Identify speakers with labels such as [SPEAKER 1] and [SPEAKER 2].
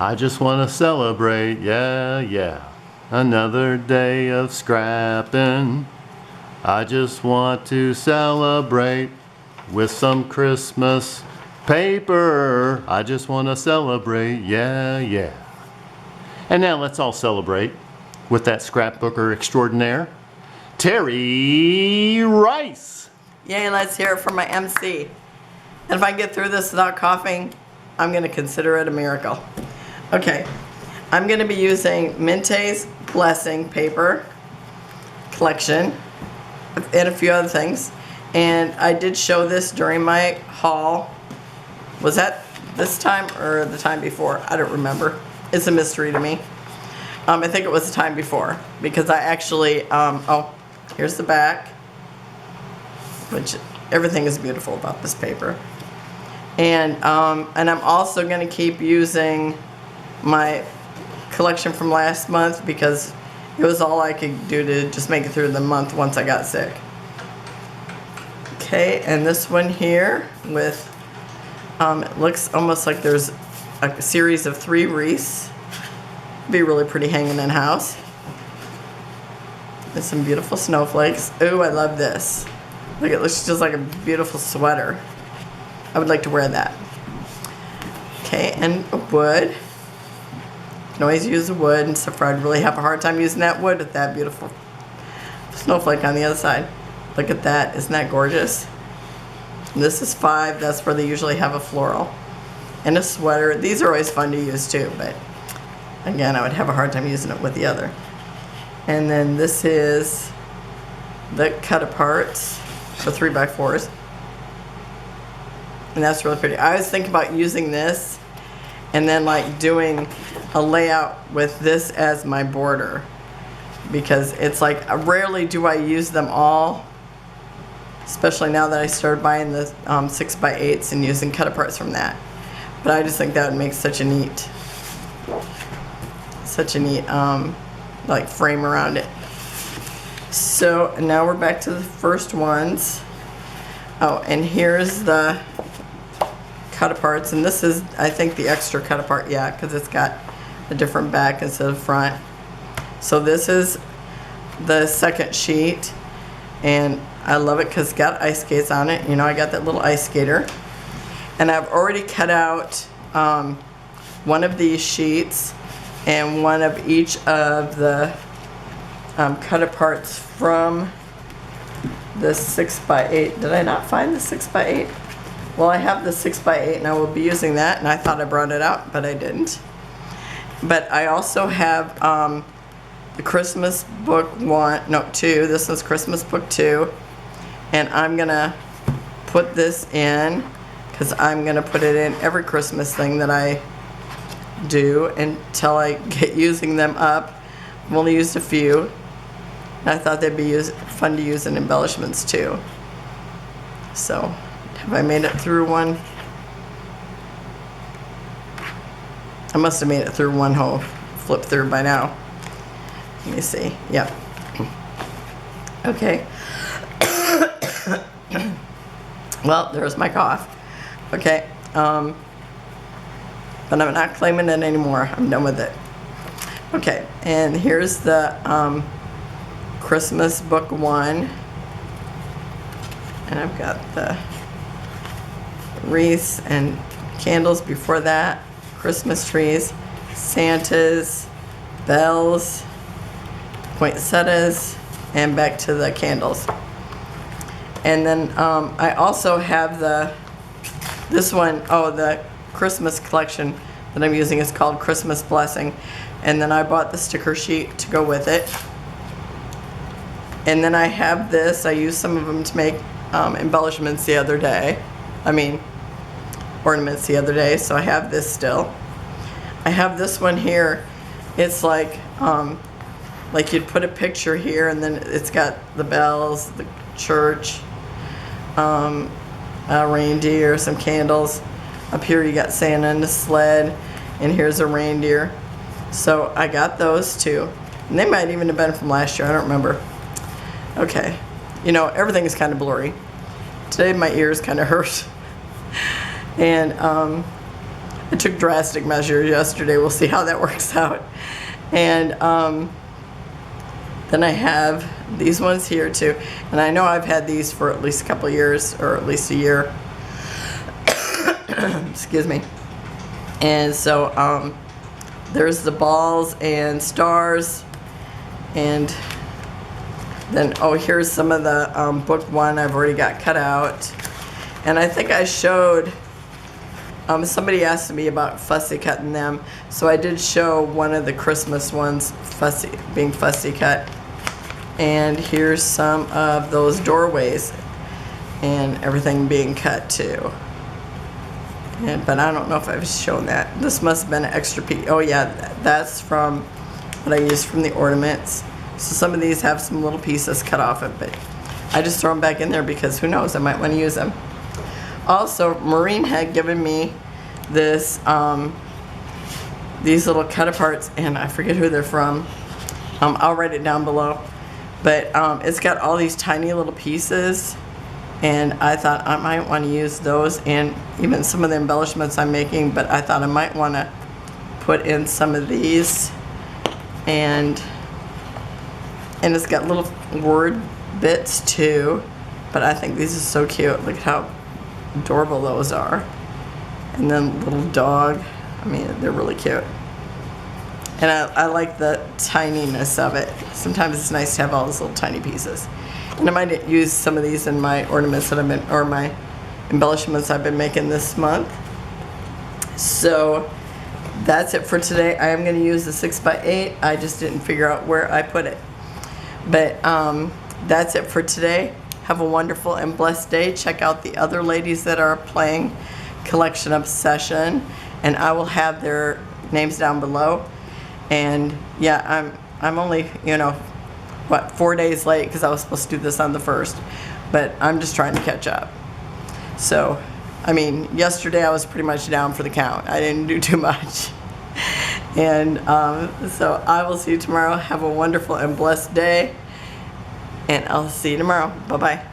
[SPEAKER 1] I just want to celebrate, yeah, yeah. Another day of scrapping. I just want to celebrate with some Christmas paper. I just want to celebrate, yeah, yeah. And now let's all celebrate with that scrapbooker extraordinaire, Terry Rice.
[SPEAKER 2] Yay, let's hear it from my MC. And if I get through this without coughing, I'm going to consider it a miracle. Okay, I'm going to be using Mintay's Blessing paper collection and a few other things. And I did show this during my haul. Was that this time or the time before? I don't remember. It's a mystery to me. I think it was the time before because I actually, oh, here's the back, which everything is beautiful about this paper. And I'm also going to keep using my collection from last month because it was all I could do to just make it through the month once I got sick. Okay, and this one here with, it looks almost like there's a series of 3 wreaths. Be really pretty hanging in house. And some beautiful snowflakes. Ooh, I love this. Look, it looks just like a beautiful sweater. I would like to wear that. Okay, and wood. You can always use the wood, and so far I'd really have a hard time using that wood with that beautiful snowflake on the other side. Look at that, isn't that gorgeous? And this is 5, that's where they usually have a floral. And a sweater, these are always fun to use too, but again, I would have a hard time using it with the other. And then this is the cut aparts for 3x4s. And that's really pretty. I was thinking about using this and then like doing a layout with this as my border because it's like rarely do I use them all, especially now that I started buying the 6x8s and using cut aparts from that. But I just think that would make such a neat like frame around it. So now we're back to the first ones. Oh, and here's the cut aparts, and this is I think the extra cut apart, yeah, because it's got a different back instead of front. So this is the second sheet, and I love it because it's got ice skates on it. You know, I got that little ice skater, and I've already cut out one of these sheets and one of each of the cut aparts from the 6x8. Did I not find the 6x8? Well, I have the 6x8 and I will be using that, and I thought I brought it out, but I didn't. But I also have the Christmas book 2. This is Christmas book 2. And I'm going to put this in because I'm going to put it in every Christmas thing that I do until I get using them up. I've only used a few. And I thought they'd be fun to use in embellishments too. So, have I made it through one? I must have made it through one whole flip through by now. Let me see. Yep. Okay. Well, there's my cough. Okay. But I'm not claiming it anymore. I'm done with it. Okay. And here's the Christmas book 1. And I've got the wreaths and candles before that. Christmas trees, Santas, bells, poinsettias, and back to the candles. And then I also have this one, the Christmas collection that I'm using is called Christmas Blessing. And then I bought the sticker sheet to go with it. And then I have this, I used some of them to make embellishments the other day. Ornaments the other day, so I have this still. I have this one here. It's like you'd put a picture here and then it's got the bells, the church, a reindeer, some candles. Up here you got Santa and a sled, and here's a reindeer. So I got those too. And they might even have been from last year, I don't remember. Okay, you know, everything is kind of blurry. Today my ears kind of hurt. And I took drastic measures yesterday. We'll see how that works out. And then I have these ones here too. And I know I've had these for at least a couple of years, or at least a year. Excuse me. And so there's the balls and stars. And then, oh, here's some of the book one I've already got cut out. And I think I showed, somebody asked me about fussy cutting them. So I did show one of the Christmas ones being fussy cut. And here's some of those doorways and everything being cut too. But I don't know if I've shown that. This must have been an extra piece. Oh yeah, that's from what I used from the ornaments. So some of these have some little pieces cut off of it. I just throw them back in there because who knows, I might want to use them. Also, Maureen had given me this, these little cut aparts, and I forget who they're from. I'll write it down below. But it's got all these tiny little pieces, and I thought I might want to use those and even some of the embellishments I'm making, but I thought I might want to put in some of these. And it's got little word bits too, but I think these are so cute. Look at how adorable those are. And then little dog, I mean, they're really cute. And I like the tininess of it. Sometimes it's nice to have all those little tiny pieces. And I might use some of these in my ornaments that I've been, or my embellishments I've been making this month. So that's it for today. I am going to use the 6x8. I just didn't figure out where I put it. But that's it for today. Have a wonderful and blessed day. Check out the other ladies that are playing Collection Obsession, and I will have their names down below. And yeah, I'm only, you know, what, 4 days late because I was supposed to do this on the 1st, but I'm just trying to catch up. So, I mean, yesterday I was pretty much down for the count. I didn't do too much. And so I will see you tomorrow. Have a wonderful and blessed day, and I'll see you tomorrow. Bye-bye.